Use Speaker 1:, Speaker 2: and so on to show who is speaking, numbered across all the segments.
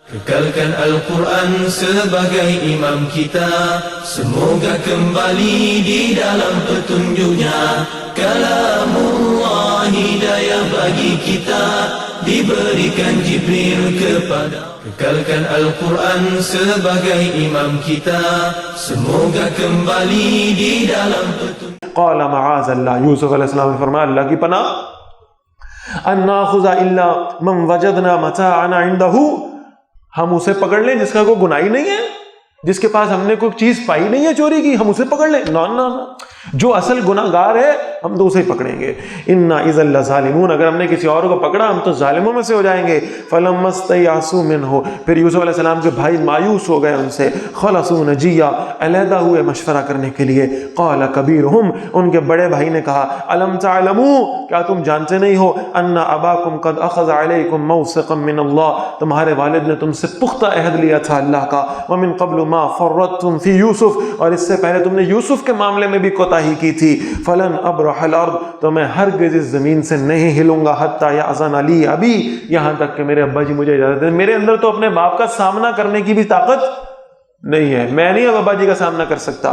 Speaker 1: Kekalkan Al-Quran sebagai imam kita, semoga kembali di dalam petunjuknya. Kalamullah hidayah bagi kita, diberikan Jibril kepada. Kekalkan Al-Quran sebagai imam kita, semoga kembali di dalam petunjuk.
Speaker 2: قال معاذ اللہ، یوسف علیہ السلام نے فرمایا اللہ کی پناہ، ان ناخذ الا من وجدنا متاعنا عنده، ہم اسے پکڑ لیں جس کا کوئی گناہ ہی نہیں ہے، جس کے پاس ہم نے کوئی چیز پائی نہیں ہے چوری کی، ہم اسے پکڑ لیں؟ نہ نہ نہ، جو اصل گناہ گار ہے ہم تو اسے پکڑیں گے. انا اذا لظالمون، اگر ہم نے کسی اور کو پکڑا ہم تو ظالموں میں سے ہو جائیں گے. فلما استيئسوا منه، پھر یوسف علیہ السلام کے بھائی مایوس ہو گئے ان سے. خلصوا نجیا، علیحدہ ہوئے مشورہ کرنے کے لیے. قال کبیرہم، ان کے بڑے بھائی نے کہا الم تعلموا، کیا تم جانتے نہیں ہو ان اباکم قد اخذ علیکم موثقا من اللہ، تمہارے والد نے تم سے پختہ عہد لیا تھا اللہ کا. ومن قبل ما فرطتم فی یوسف، اور اس سے پہلے تم نے یوسف کے معاملے میں بھی کوتاہی کی تھی. فلن ابرح الارض، تو میں ہرگز اس زمین سے نہیں ہلوں گا حتی یأذن لی ابی، یہاں تک کہ میرے ابا جی مجھے اجازت دیں. میرے اندر تو اپنے باپ کا سامنا کرنے کی بھی طاقت نہیں ہے، میں نہیں اب ابا جی کا سامنا کر سکتا.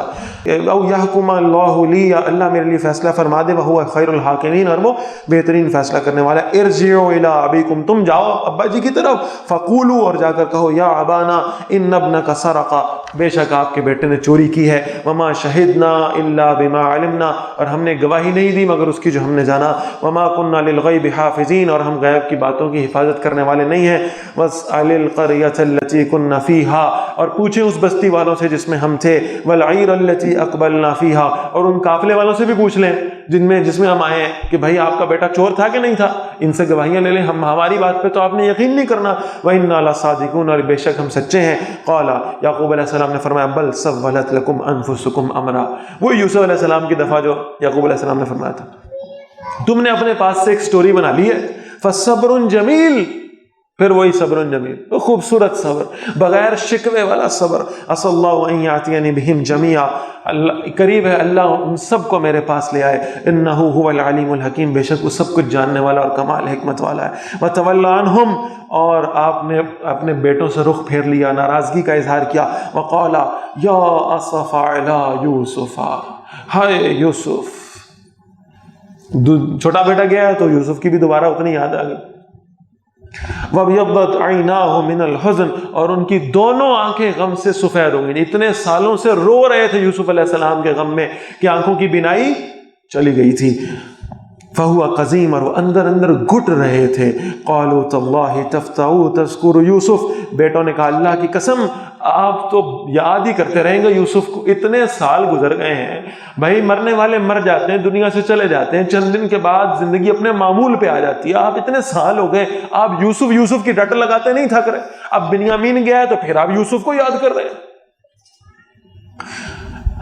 Speaker 2: او یحکم اللہ لی، یا اللہ میرے لیے فیصلہ فرما دے. وہو خیر الحاکمین، اور وہ بہترین فیصلہ کرنے والا. ارجعوا الی ابیکم، تم جاؤ ابا جی کی طرف. فقولوا، اور جا کر کہو یا ابانا ان ابنک سرق، بے شک آپ کے بیٹے نے چوری کی ہے. وما شہدنا الا بما علمنا، اور ہم نے گواہی نہیں دی مگر اس کی جو ہم نے جانا. وما كنا للغیب حافظین، اور ہم غیب کی باتوں کی حفاظت کرنے والے نہیں ہیں. واسأل القرية التي كنا فيها، اور پوچھیں اس بستی والوں سے جس میں ہم تھے. والعیر التي اقبلنا فيها، اور ان قافلے والوں سے بھی پوچھ لیں جس میں ہم آئے ہیں کہ بھائی آپ کا بیٹا چور تھا کہ نہیں تھا، ان سے گواہیاں لے لیں. ہماری بات پہ تو آپ نے یقین نہیں کرنا. وَإِنَّا لَصَادِقُونَ، اور بے شک ہم سچے ہیں. قال، یعقوب علیہ السلام نے فرمایا بل سولت لکم انفسکم امرا، وہ یوسف علیہ السلام کی دفعہ جو یعقوب علیہ السلام نے فرمایا تھا، تم نے اپنے پاس سے ایک سٹوری بنا لی ہے. فصبر جمیل، پھر وہی صبر جمیل، خوبصورت صبر، بغیر شکوے والا صبر. عسى الله ان ياتيني بهم جميعا، اللہ قریب ہے اللہ ان سب کو میرے پاس لے آئے. انه هو العلیم الحکیم، بے شک وہ سب کچھ جاننے والا اور کمال حکمت والا ہے. وتولى عنهم، اور آپ نے اپنے بیٹوں سے رخ پھیر لیا، ناراضگی کا اظہار کیا. وقال یا اسف علی یوسف، ہائے یوسف. چھوٹا بیٹا گیا تو یوسف کی بھی دوبارہ اتنی یاد آ گئی. وَبْيَضَّتْ عَيْنَاهُ مِنَ الْحُزْنِ، اور ان کی دونوں آنکھیں غم سے سفید ہو گئی. اتنے سالوں سے رو رہے تھے یوسف علیہ السلام کے غم میں کہ آنکھوں کی بینائی چلی گئی تھی. فَهُوَ قَزِيمٌ، اور وہ اندر اندر گھٹ رہے تھے. قَالُوا تَاللَّهِ تَفْتَحُ تَذْكُرُ یوسف، بیٹوں نے کہا اللہ کی قسم آپ تو یاد ہی کرتے رہیں گے یوسف کو، اتنے سال گزر گئے ہیں. بھائی مرنے والے مر جاتے ہیں، دنیا سے چلے جاتے ہیں، چند دن کے بعد زندگی اپنے معمول پہ آ جاتی ہے. آپ اتنے سال ہو گئے، آپ یوسف کی ڈٹ لگاتے نہیں تھک رہے. اب بنیامین گیا ہے تو پھر آپ یوسف کو یاد کر رہے ہیں.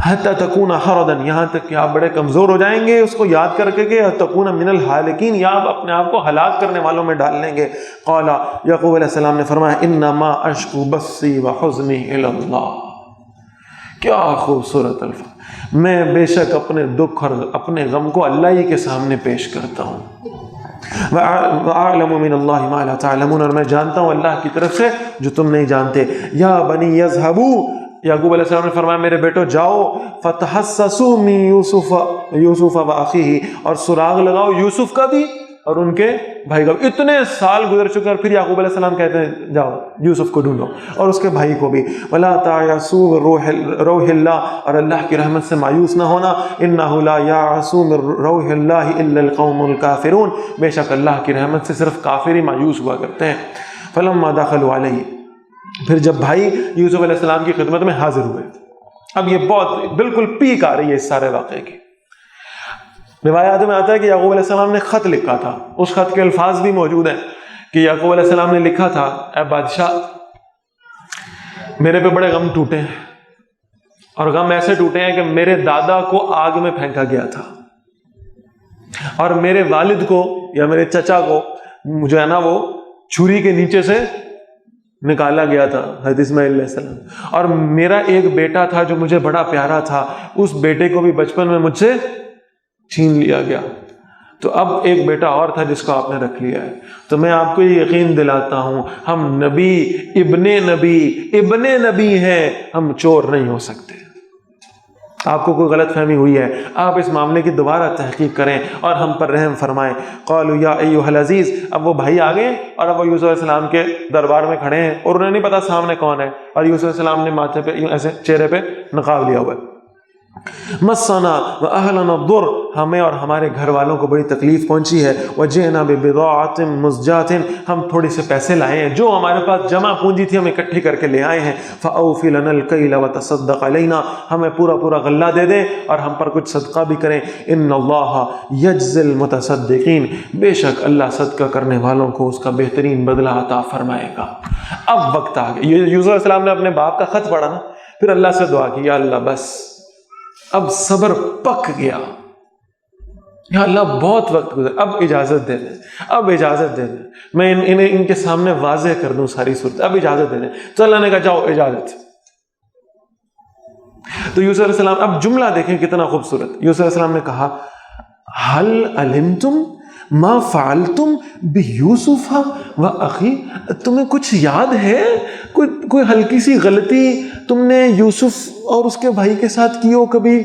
Speaker 2: حتی تکون حردا، یہاں تک کہ آپ بڑے کمزور ہو جائیں گے اس کو یاد کر کے، تکون من الحالکین، یا آپ اپنے آپ کو ہلاک کرنے والوں میں ڈال لیں گے. قال، یعقوب علیہ السلام نے فرمایا انما اشکو بثی وحزنی الی اللہ. کیا خوبصورت الفاظ، میں بے شک اپنے دکھ اور اپنے غم کو اللہ ہی کے سامنے پیش کرتا ہوں. وَأَعْلَمُ مِنَ اللَّهِ مَا لَا تَعْلَمُونَ، اور میں جانتا ہوں اللہ کی طرف سے جو تم نہیں جانتے. یا بنی یذهبوا، یعقوب علیہ السلام نے فرمایا میرے بیٹو جاؤ. فتحسسوا من یوسف واخیہ، اور سراغ لگاؤ یوسف کا بھی اور ان کے بھائی کا. اتنے سال گزر چکے اور پھر یعقوب علیہ السلام کہتے ہیں جاؤ یوسف کو ڈھونڈو اور اس کے بھائی کو بھی. ولا تعیسوا روح اللہ، اور اللہ کی رحمت سے مایوس نہ ہونا. انہ لا یعص من روح اللہ الا القوم الکافرون، بے شک اللہ کی رحمت سے صرف کافر ہی مایوس ہوا کرتے ہیں. فلما دخلوا علیہ، پھر جب بھائی یوسف علیہ السلام کی خدمت میں حاضر ہوئے. اب یہ بہت بالکل پیک آ رہی ہے اس سارے واقعے کی. روایات میں آتا ہے کہ یعقوب علیہ السلام نے خط لکھا تھا، اس خط کے الفاظ بھی موجود ہیں کہ یعقوب علیہ السلام نے لکھا تھا اے بادشاہ میرے پہ بڑے غم ٹوٹے ہیں، اور غم ایسے ٹوٹے ہیں کہ میرے دادا کو آگ میں پھینکا گیا تھا اور میرے والد کو یا میرے چچا کو جو ہے نا وہ چھری کے نیچے سے نکالا گیا تھا، حضرت اسماعیل علیہ السلام. اور میرا ایک بیٹا تھا جو مجھے بڑا پیارا تھا، اس بیٹے کو بھی بچپن میں مجھ سے چھین لیا گیا. تو اب ایک بیٹا اور تھا جس کو آپ نے رکھ لیا ہے. تو میں آپ کو یہ یقین دلاتا ہوں ہم نبی ابن نبی ہیں, ہم چور نہیں ہو سکتے. آپ کو کوئی غلط فہمی ہوئی ہے, آپ اس معاملے کی دوبارہ تحقیق کریں اور ہم پر رحم فرمائیں. قالوا یا ایھا العزیز, اب وہ بھائی آ گئے اور اب وہ یوسف علیہ السلام کے دربار میں کھڑے ہیں اور انہیں نہیں پتا سامنے کون ہے, اور یوسف علیہ السلام نے ماتھے پہ ایسے چہرے پہ نقاب لیا ہوا ہے. مسنا واہلنا الضر, ہمیں اور ہمارے گھر والوں کو بڑی تکلیف پہنچی ہے. وجئنا ببضاعۃ مزجاۃ, ہم تھوڑے سے پیسے لائے ہیں, جو ہمارے پاس جمع پونجی تھی ہم اکٹھی کر کے لے آئے ہیں. فاوفی لنا الکیل وتصدق علینا, ہمیں پورا پورا غلہ دے دیں اور ہم پر کچھ صدقہ بھی کریں. ان اللہ یجزی المتصدقین, بے شک اللہ صدقہ کرنے والوں کو اس کا بہترین بدلہ عطا فرمائے گا. اب وقت آ گیا. یوسف علیہ السلام نے اپنے باپ کا خط پڑھا نا, پھر اللہ سے دعا کی, یا اللہ بس اب صبر پک گیا, یا اللہ بہت وقت گزر, اب اجازت دے دیں, اب اجازت دے دیں, میں انہیں ان کے سامنے واضح کر دوں ساری صورت, اب اجازت دے دیں. تو اللہ نے کہا جاؤ اجازت. تو یوسف علیہ السلام, اب جملہ دیکھیں کتنا خوبصورت. یوسف علیہ السلام نے کہا هل علمتم ما فعلتم بیوسف و اخی, تمہیں کچھ یاد ہے کوئی ہلکی سی غلطی تم نے یوسف اور اس کے بھائی کے ساتھ کی ہو کبھی؟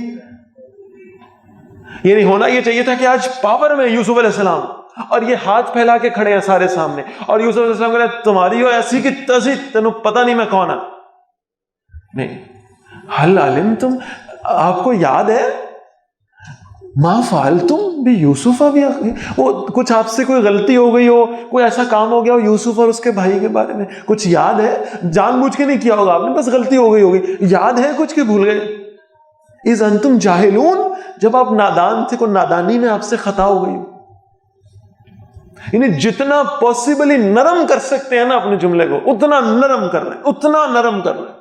Speaker 2: یعنی ہونا یہ چاہیے تھا کہ آج پاور میں یوسف علیہ السلام, اور یہ ہاتھ پھیلا کے کھڑے ہیں سارے سامنے, اور یوسف علیہ السلام کہتے ہیں تمہاری ہو ایسی کی تیسی, تینوں پتہ نہیں میں کون ہوں. نہیں, هل علمتم, آپ کو یاد ہے ما فعلتم بیوسف و اخی, وہ کچھ آپ سے کوئی غلطی ہو گئی ہو, کوئی ایسا کام ہو گیا ہو یوسف اور اس کے بھائی کے بارے میں, کچھ یاد ہے؟ جان بوجھ کے نہیں کیا ہوگا آپ نے, بس غلطی ہو گئی ہوگی, یاد ہے کچھ کہ بھول گئے؟ اذ انتم جاہلون, جب آپ نادان تھے, کوئی نادانی میں آپ سے خطا ہو گئی. یعنی جتنا پاسبلی نرم کر سکتے ہیں نا اپنے جملے کو, اتنا نرم کر رہے ہیں, اتنا نرم کر رہے ہیں.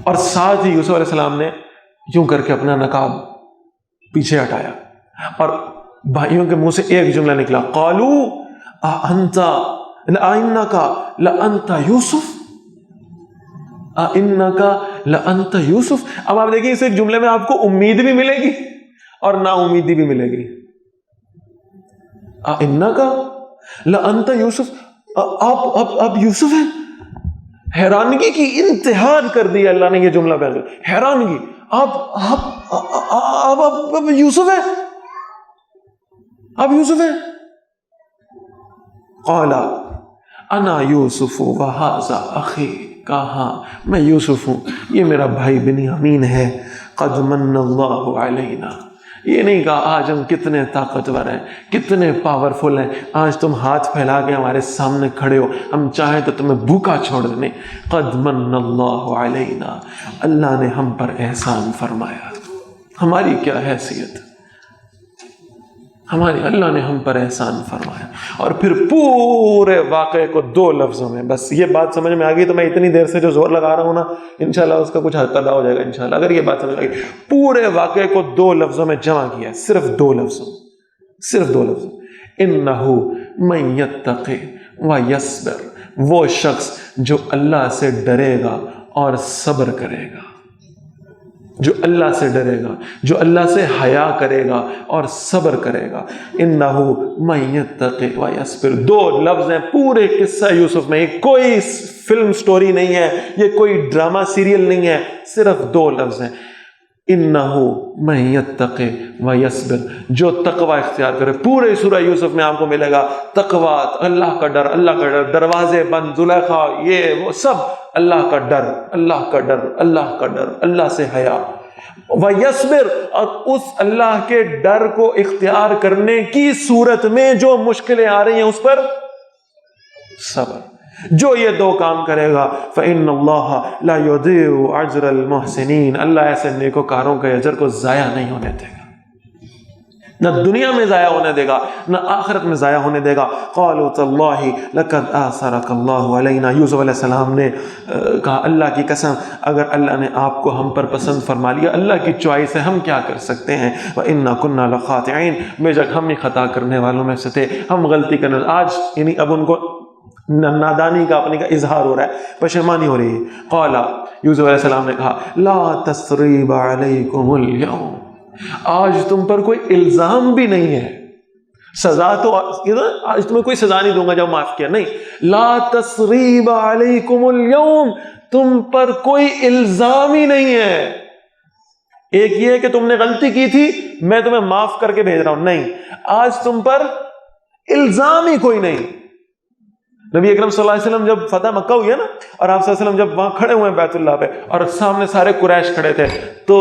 Speaker 2: اور ساتھ ہی یوسف علیہ السلام نے یوں کر کے اپنا نقاب پیچھے ہٹایا, اور بھائیوں کے منہ سے ایک جملہ نکلا, قالوا انک لانت یوسف, انک لانت یوسف. اب آپ دیکھیں اس ایک جملے میں آپ کو امید بھی ملے گی اور نا امیدی بھی ملے گی. انک لانت یوسف, آپ یوسف ہیں. حیرانگی کی انتہا کر دی اللہ نے یہ جملہ بیان کر, حیرانگی, آپ یوسف ہیں, آپ یوسف ہیں. قال انا یوسف وہذا اخی, کہا میں یوسف ہوں, یہ میرا بھائی بنیامین ہے. قد من اللہ علینا, یہ نہیں کہا آج ہم کتنے طاقتور ہیں, کتنے پاورفل ہیں, آج تم ہاتھ پھیلا کے ہمارے سامنے کھڑے ہو, ہم چاہیں تو تمہیں بھوکا چھوڑ دیں. قد من اللہ علینا, اللہ نے ہم پر احسان فرمایا. ہماری کیا حیثیت, ہماری, اللہ نے ہم پر احسان فرمایا. اور پھر پورے واقعے کو 2 لفظوں میں, بس یہ بات سمجھ میں آ گئی تو میں اتنی دیر سے جو زور لگا رہا ہوں نا, انشاءاللہ اس کا کچھ حد پیدا ہو جائے گا انشاءاللہ, اگر یہ بات سمجھ آ گئی. پورے واقعے کو 2 لفظوں میں جمع کیا, صرف 2 لفظوں, صرف 2 لفظوں. انہ من یتق ویصبر, وہ شخص جو اللہ سے ڈرے گا اور صبر کرے گا, جو اللہ سے ڈرے گا, جو اللہ سے حیا کرے گا اور صبر کرے گا. انہ من یتق ویصبر, 2 لفظ ہیں پورے قصہ یوسف میں. یہ کوئی فلم سٹوری نہیں ہے, یہ کوئی ڈرامہ سیریل نہیں ہے, صرف 2 لفظ ہیں. انہ من یتق ویصبر, جو تقوی اختیار کرے. پورے سورہ یوسف میں آپ کو ملے گا تقوی, اللہ کا ڈر, اللہ کا ڈر, دروازے بند, زلیخا, یہ وہ سب اللہ کا ڈر, اللہ کا ڈر, اللہ کا ڈر, اللہ سے حیا. ویصبر, اور اس اللہ کے ڈر کو اختیار کرنے کی صورت میں جو مشکلیں آ رہی ہیں اس پر صبر. جو یہ 2 کام کرے گا فإن اللہ لا یضیع اجر المحسنین, اللہ ایسے نیکوکاروں کے اجر کو ضائع نہیں ہونے دے گا, نہ دنیا میں ضائع ہونے دے گا, نہ آخرت میں ضائع ہونے دے گا. قالوا تاللہ لقد آثرک اللہ علینا, یوسف علیہ السلام نے کہا اللہ کی قسم اگر اللہ نے آپ کو ہم پر پسند فرما لیا, اللہ کی چوائس ہے, ہم کیا کر سکتے ہیں. وإنا كنا لخاطئین, بے شک ہم ہی خطا کرنے والوں میں سے تھے, ہم غلطی کرنے. آج یعنی اب ان کو نادانی کا, اپنے کا اظہار ہو رہا ہے, پشیمانی ہو رہی ہے. قال, یوسف علیہ السلام نے کہا لا تثریب علیکم اليوم, آج تم پر کوئی الزام بھی نہیں ہے، سزا تو آج تمہیں کوئی سزا نہیں دوں گا جب معاف کیا، نہیں، لا تثریب علیکم اليوم، تم پر کوئی الزام ہی نہیں ہے۔ ایک یہ ہے کہ تم نے غلطی کی تھی، میں تمہیں معاف کر کے بھیج رہا ہوں، نہیں، آج تم پر الزام ہی کوئی نہیں۔ نبی اکرم صلی اللہ علیہ وسلم جب فتح مکہ ہوئی ہے نا، اور آپ صلی اللہ علیہ وسلم جب وہاں کھڑے ہوئے ہیں بیت اللہ پہ، اور سامنے سارے قریش کھڑے تھے، تو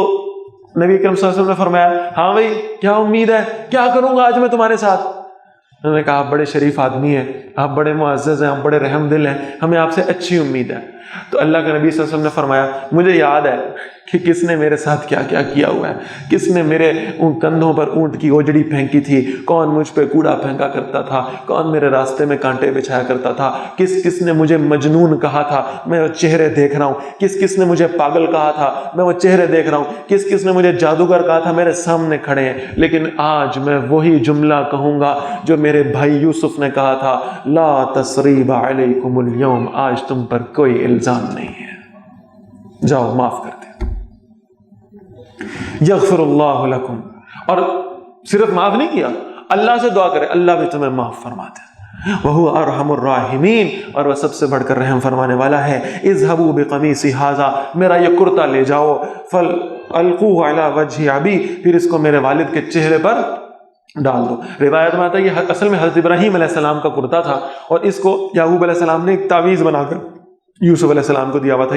Speaker 2: نبی اکرم صلی اللہ علیہ وسلم نے فرمایا، ہاں بھائی کیا امید ہے، کیا کروں گا آج میں تمہارے ساتھ؟ انہوں نے کہا آپ بڑے شریف آدمی ہیں، آپ بڑے معزز ہیں، آپ بڑے رحم دل ہیں، ہمیں آپ سے اچھی امید ہے۔ تو اللہ کے نبی صلی اللہ علیہ وسلم نے فرمایا، مجھے یاد ہے کہ کس نے میرے ساتھ کیا کیا کیا ہوا ہے، کس نے میرے کندھوں پر اونٹ کی اوجڑی پھینکی تھی، کون مجھ پہ کوڑا پھینکا کرتا تھا، کون میرے راستے میں کانٹے بچھایا کرتا تھا، کس کس نے مجھے مجنون کہا تھا، میں وہ چہرے دیکھ رہا ہوں، کس کس نے مجھے پاگل کہا تھا، میں وہ چہرے دیکھ رہا ہوں، کس کس نے مجھے جادوگر کہا تھا، میرے سامنے کھڑے ہیں، لیکن آج میں وہی جملہ کہوں گا جو میرے بھائی یوسف نے کہا تھا، لا تثریب علیکم اليوم، آج تم پر کوئی الزام نہیں ہے، جاؤ معاف کر دیں۔ یغفر اللہ لکم، اور صرف معاف نہیں کیا، اللہ سے دعا کرے اللہ بھی تمہیں معاف فرما دے، وہو ارحم الراحمین، اور وہ سب سے بڑھ کر رحم فرمانے والا ہے۔ اذهبوا بقمیصی ھذا، میرا یہ کرتا لے جاؤ، فالقوه علی وجہ ابی، پھر اس کو میرے والد کے چہرے پر ڈال دو۔ روایت میں آتا ہے یہ اصل میں حضرت ابراہیم علیہ السلام کا کرتا تھا، اور اس کو یعقوب علیہ السلام نے ایک تعویذ بنا کر یوسف علیہ السلام کو دیا ہوا تھا،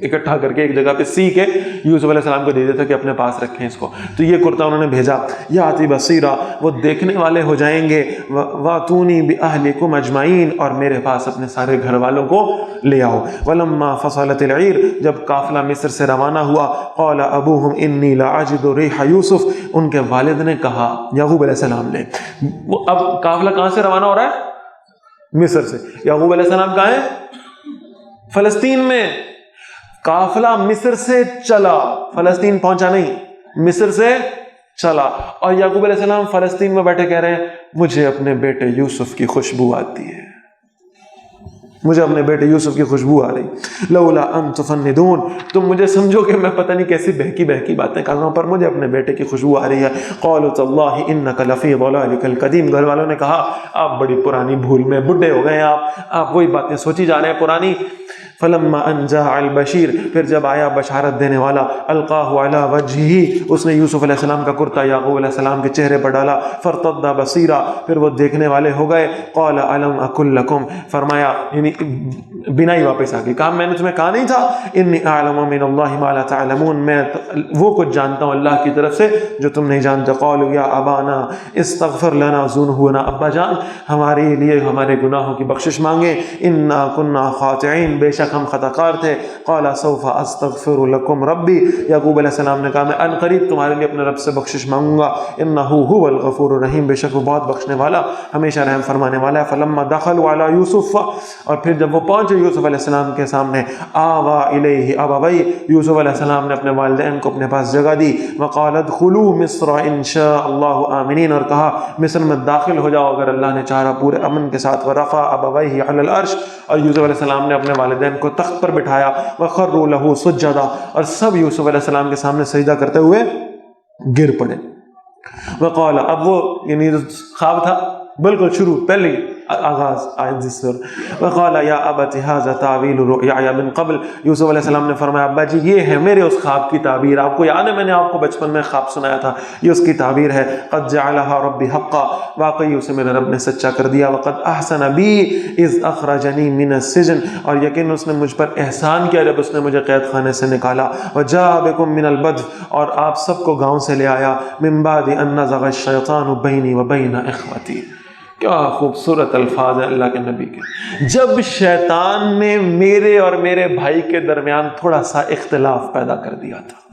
Speaker 2: اکٹھا کر کے ایک جگہ پہ سی کے یوسف علیہ السلام کو دے دیا تھا کہ اپنے پاس رکھیں اس کو، تو یہ کرتا انہوں نے بھیجا۔ یاتی بصیرا، وہ دیکھنے والے ہو جائیں گے، واتونی باہلکم اجمعین، اور میرے پاس اپنے سارے گھر والوں کو لے آؤ۔ ولما فصلت العیر، جب قافلہ مصر سے روانہ ہوا، قال ابوہم انی لاجد ریح یوسف، ان کے والد نے کہا، یعقوب علیہ السلام نے، اب قافلہ کہاں سے روانہ ہو رہا ہے؟ مصر سے۔ یعقوب علیہ السلام کہاں ہے؟ فلسطین میں۔ قافلہ مصر سے چلا، فلسطین پہنچا نہیں، مصر سے چلا، اور یعقوب علیہ السلام فلسطین میں بیٹھے کہہ رہے ہیں مجھے اپنے بیٹے یوسف کی خوشبو آتی ہے، مجھے اپنے بیٹے یوسف کی خوشبو آ رہی، لولا ان تفندون، تم مجھے سمجھو کہ میں پتہ نہیں کیسی بہکی بہکی باتیں کر رہا ہوں، پر مجھے اپنے بیٹے کی خوشبو آ رہی ہے۔ قالوا تاللہ انک لفی ضلالک القدیم، گھر والوں نے کہا آپ بڑی پرانی بھول میں بڈھے ہو گئے ہیں، آپ وہی باتیں سوچی جا رہے ہیں پرانی۔ فلما ان جاء البشیر، پھر جب آیا بشارت دینے والا، القاہ علی وجہہ، اس نے یوسف علیہ السلام کا کرتا یعقوب علیہ السلام کے چہرے پر ڈالا، فارتد بصیرا، پھر وہ دیکھنے والے ہو گئے۔ قال الم اقل لکم، فرمایا یعنی بنائی واپس آ گئی، کہا میں نے تمہیں کہا نہیں تھا، انی اعلم من اللہ ما لا تعلمون، میں وہ کچھ جانتا ہوں اللہ کی طرف سے جو تم نہیں جانتے۔ قالوا یا ابانا استغفر لنا ذنوبنا، ابا جان ہمارے لیے ہمارے گناہوں کی بخشش مانگے، انا کنا خاطئین، بے شک ہم خطا کار تھے۔ قال سوف استغفر لکم ربی، یعقوب علیہ السلام نے کہا میں ان قریب تمہارے لیے اپنے رب سے بخشش مانگوں گا، انہ هو الغفور الرحیم، بے شک وہ بہت بخشنے والا ہمیشہ رحم فرمانے والا ہے۔ فلما دخلوا علی یوسف، اور پھر جب وہ پہنچے یوسف علیہ السلام کے سامنے، آوا الیہ ابویہ، یوسف علیہ السلام نے اپنے والدین کو اپنے پاس جگہ دی، وقال ادخلوا مصر ان شاء اللہ آمنین، اور کہا مصر میں داخل ہو جاؤ اگر اللہ نے چاہا پورے امن کے ساتھ۔ ورفع ابویہ علی العرش، اور یوسف علیہ السلام نے اپنے والدین کو تخت پر بٹھایا، وخروا لہ سجدا، اور سب یوسف علیہ السلام کے سامنے سجدہ کرتے ہوئے گر پڑے۔ وقال، اب وہ یعنی خواب تھا بالکل شروع پہلی آغاز آیت جس پر، وقال یا ابت ھذا تعویل رؤیایا من قبل، یوسف علیہ السلام نے فرمایا ابا جی یہ ہے میرے اس خواب کی تعبیر، آپ کو یاد ہے میں نے آپ کو بچپن میں خواب سنایا تھا، یہ اس کی تعبیر ہے۔ قد جعلها ربی حقا، واقعی اسے میرے رب نے سچا کر دیا۔ وقد احسن بی اذ اخرجنی من السجن، اور یقین اس نے مجھ پر احسان کیا جب اس نے مجھے قید خانے سے نکالا۔ وجاء بکم من البدو، اور آپ سب کو گاؤں سے لے آیا، من بعد ان نزغ الشیطان بینی وبین اخوتی۔ کیا خوبصورت الفاظ ہیں اللہ کے نبی کے، جب شیطان نے میرے اور میرے بھائی کے درمیان تھوڑا سا اختلاف پیدا کر دیا تھا،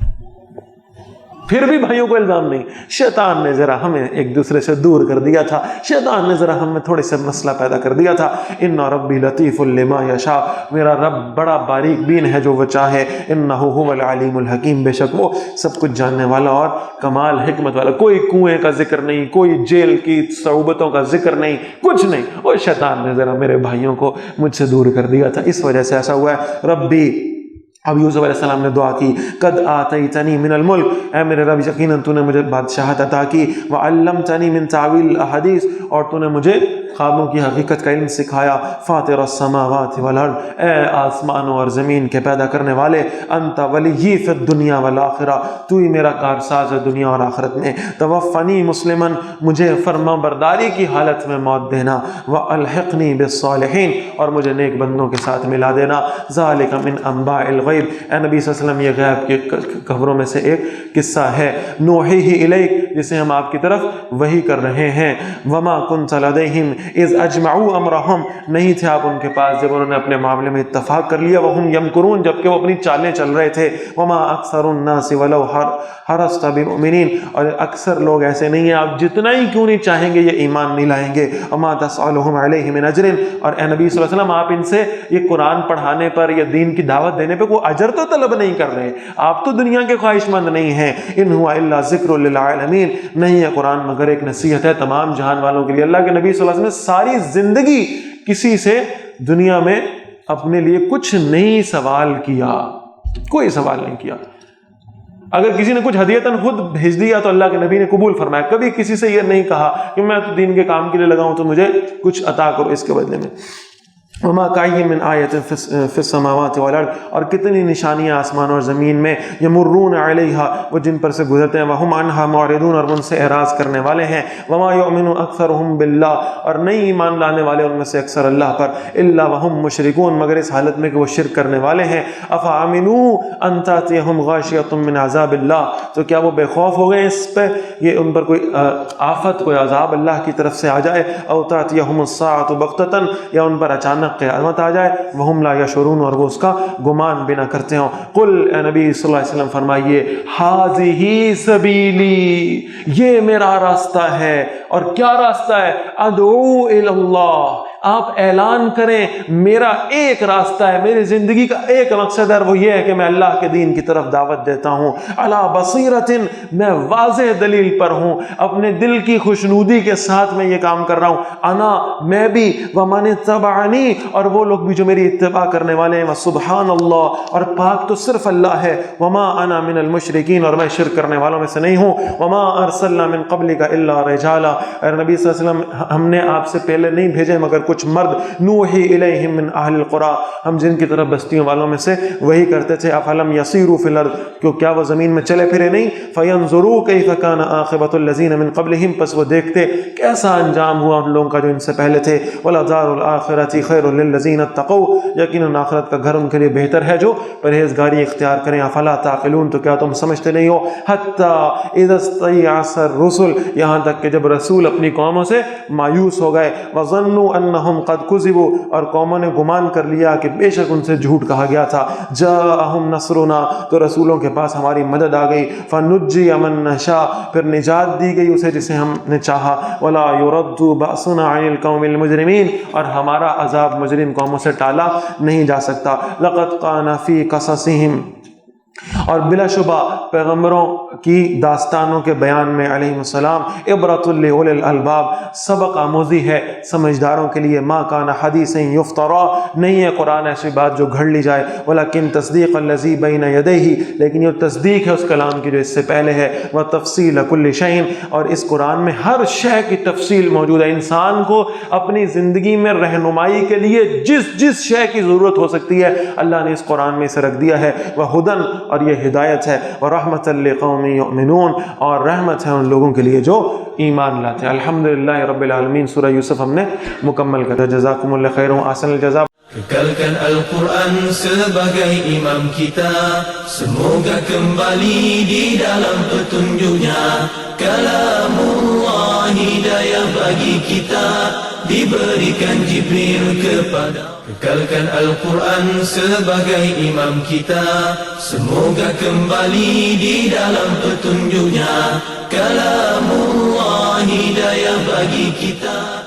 Speaker 2: پھر بھی بھائیوں کو الزام نہیں، شیطان نے ذرا ہمیں ایک دوسرے سے دور کر دیا تھا، شیطان نے ذرا ہمیں تھوڑے سے مسئلہ پیدا کر دیا تھا۔ ان ربی لطیف لما یشاء، میرا رب بڑا باریک بین ہے جو وہ چاہے، انہ هو العلیم الحکیم، بے شک وہ سب کچھ جاننے والا اور کمال حکمت والا۔ کوئی کنویں کا ذکر نہیں، کوئی جیل کی صعوبتوں کا ذکر نہیں، کچھ نہیں، وہ شیطان نے ذرا میرے بھائیوں کو مجھ سے دور کر دیا تھا، اس وجہ سے ایسا ہوا ہے۔ ربی اب یوسف علیہ السلام نے دعا کی قد آتیتنی من الملک، اے میرے رب یقیناً تو نے مجھے بادشاہت عطا کی، وعلمتنی من تعویل الاحادیث، اور تو نے مجھے خوابوں کی حقیقت کا علم سکھایا، فاطر السماوات والارض، اے آسمانوں اور زمین کے پیدا کرنے والے، انت ولی فی الدنیا والآخرہ، تو ہی میرا کارساز ہے دنیا اور آخرت میں، توفنی مسلمن، مجھے فرما برداری کی حالت میں موت دینا، والحقنی بالصالحین، اور مجھے نیک بندوں کے ساتھ ملا دینا، ذالک من انباء الغیب، اے نبی صلی اللہ علیہ وسلم یہ غیب کی خبروں میں سے ایک قصہ ہے، نوحیہ الیک، جسے ہم آپ کی طرف وحی کر رہے ہیں، وما کنت لدیہم اذ اجمعوا امرہم، نہیں تھے آپ ان کے پاس جب انہوں نے اپنے معاملے میں اتفاق کر لیا، وہم یمکرون، جبکہ وہ اپنی چالیں چل رہے تھے، وما اکثر الناس ولو حرصت بمؤمنین، اور اکثر لوگ ایسے نہیں ہیں آپ جتنا ہی کیوں نہیں چاہیں گے یہ ایمان نہیں لائیں گے، وما تسألہم علیہ من اجر، اور اے نبی صلی اللہ علیہ وسلم آپ ان سے یہ قرآن پڑھانے پر یا دین کی دعوت دینے پہ کوئی اجر تو طلب نہیں کر رہے، آپ تو دنیا کے خواہش مند نہیں ہیں، ان ہوا الا ذکر للعالمین، نہیں ہے قرآن مگر ایک نصیحت ہے تمام جہان والوں کے لیے۔ اللہ کے نبی صلی اللہ علیہ وسلم نے ساری زندگی کسی سے دنیا میں اپنے لیے کچھ نہیں سوال کیا، کوئی سوال نہیں کیا، اگر کسی نے کچھ ہدیتاً خود بھیج دیا تو اللہ کے نبی نے قبول فرمایا، کبھی کسی سے یہ نہیں کہا کہ میں تو دین کے کام کے لیے لگا ہوں تو مجھے کچھ عطا کرو اس کے بدلے میں۔ وما کائن من آیت فی السماوات والارض، اور کتنی نشانیاں آسمان اور زمین میں، یمرون علیہا، وہ جن پر سے گزرتے ہیں، وہم عنہا معرضون، اور ان سے اعراض کرنے والے ہیں، وما یؤمن اکثرہم باللہ، اور نہیں ایمان لانے والے ان میں سے اکثر اللہ پر، الا وہم مشرکون، مگر اس حالت میں کہ وہ شرک کرنے والے ہیں، افعاملوا ان تاتیہم غاشیۃ من عذاب اللہ، تو کیا وہ بے خوف ہو گئے اس پہ یہ ان پر کوئی آفت، کوئی عذاب اللہ کی طرف سے آ جائے، او تاتیہم الساعۃ بغتۃ، یا ان پر اچانک قیامت آ جائے، وہم لا یشعرون، اور وہ اس کا گمان بھی نہ کرتے ہوں۔ قل، اے نبی صلی اللہ علیہ وسلم فرمائیے، ھذہ سبیلی، یہ میرا راستہ ہے، اور کیا راستہ ہے؟ ادعو الی اللہ، آپ اعلان کریں میرا ایک راستہ ہے، میری زندگی کا ایک مقصد ہے، وہ یہ ہے کہ میں اللہ کے دین کی طرف دعوت دیتا ہوں، علی بصیرۃ، میں واضح دلیل پر ہوں، اپنے دل کی خوشنودی کے ساتھ میں یہ کام کر رہا ہوں، انا، میں بھی، ومن اتبعنی، اور وہ لوگ بھی جو میری اتباع کرنے والے ہیں، وسبحان اللہ، اور پاک تو صرف اللہ ہے، وما انا من المشرکین، اور میں شرک کرنے والوں میں سے نہیں ہوں، وما ارسلنا من قبلک الا رجالا، اے نبی صلی اللہ علیہ وسلم ہم نے آپ سے پہلے نہیں بھیجے مگر کچھ مرد، نوحی الیہم من اہل القری، ہم جن کی طرف بستیوں والوں میں سے وہی کرتے تھے، افلم یسیروا فی الارض، کہ کیا وہ زمین میں چلے پھرے نہیں، فینظروا کیف کان عاقبۃ الذین من قبلہم، پس وہ دیکھتے کیسا انجام ہوا ان لوگوں کا جو ان سے پہلے تھے، ولدار الآخرۃ خیر للذین اتقوا، یقیناً آخرت کا گھر ان کے لیے بہتر ہے جو پرہیزگاری اختیار کریں، افلا تعقلون، تو کیا تم سمجھتے نہیں ہو، حتی اذا استیأس الرسل، یہاں تک کہ جب رسول اپنی قوموں سے مایوس ہو گئے، وظنوا انہم قد کذبوا، اور قوموں نے گمان کر لیا کہ بے شک ان سے جھوٹ کہا گیا تھا، جاءہم نصرنا، تو رسولوں کے پاس ہماری مدد آ گئی، فنجی من نشاء، پھر نجات دی گئی اسے جسے ہم نے چاہا، ولا يرد بأسنا عن القوم المجرمین، اور ہمارا عذاب مجرم قوموں سے ٹالا نہیں جا سکتا، لقد کان فی قصصہم، اور بلا شبہ پیغمبروں کی داستانوں کے بیان میں علیہ السلام عبرۃ لأولی الالباب، سبق آموزی ہے سمجھداروں کے لیے، ما کان حدیث یفترا، نہیں ہے قرآن ایسی بات جو گھڑ لی جائے، ولکن تصدیق الذی بین یدیہ، لیکن یہ تصدیق ہے اس کلام کی جو اس سے پہلے ہے، وتفصیل کل شیء، اور اس قرآن میں ہر شے کی تفصیل موجود ہے، انسان کو اپنی زندگی میں رہنمائی کے لیے جس شے کی ضرورت ہو سکتی ہے اللہ نے اس قرآن میں اسے رکھ دیا ہے، وہدن، اور یہ ہدایت ہے، ورحمۃ لقوم یؤمنون، اور رحمت ہے ان لوگوں کے لیے جو ایمان لاتے ہیں۔ الحمدللہ رب العالمین، سورہ یوسف ہم نے مکمل کر، جزاکم اللہ خیر و احسن الجزاء۔
Speaker 1: Kekalkan Al-Quran sebagai imam kita, semoga kembali di dalam petunjuknya. Kalamullah hidayah bagi kita, diberikan Jibril kepada. Kekalkan Al-Quran sebagai imam kita, semoga kembali di dalam petunjuknya. Kalamullah hidayah bagi kita.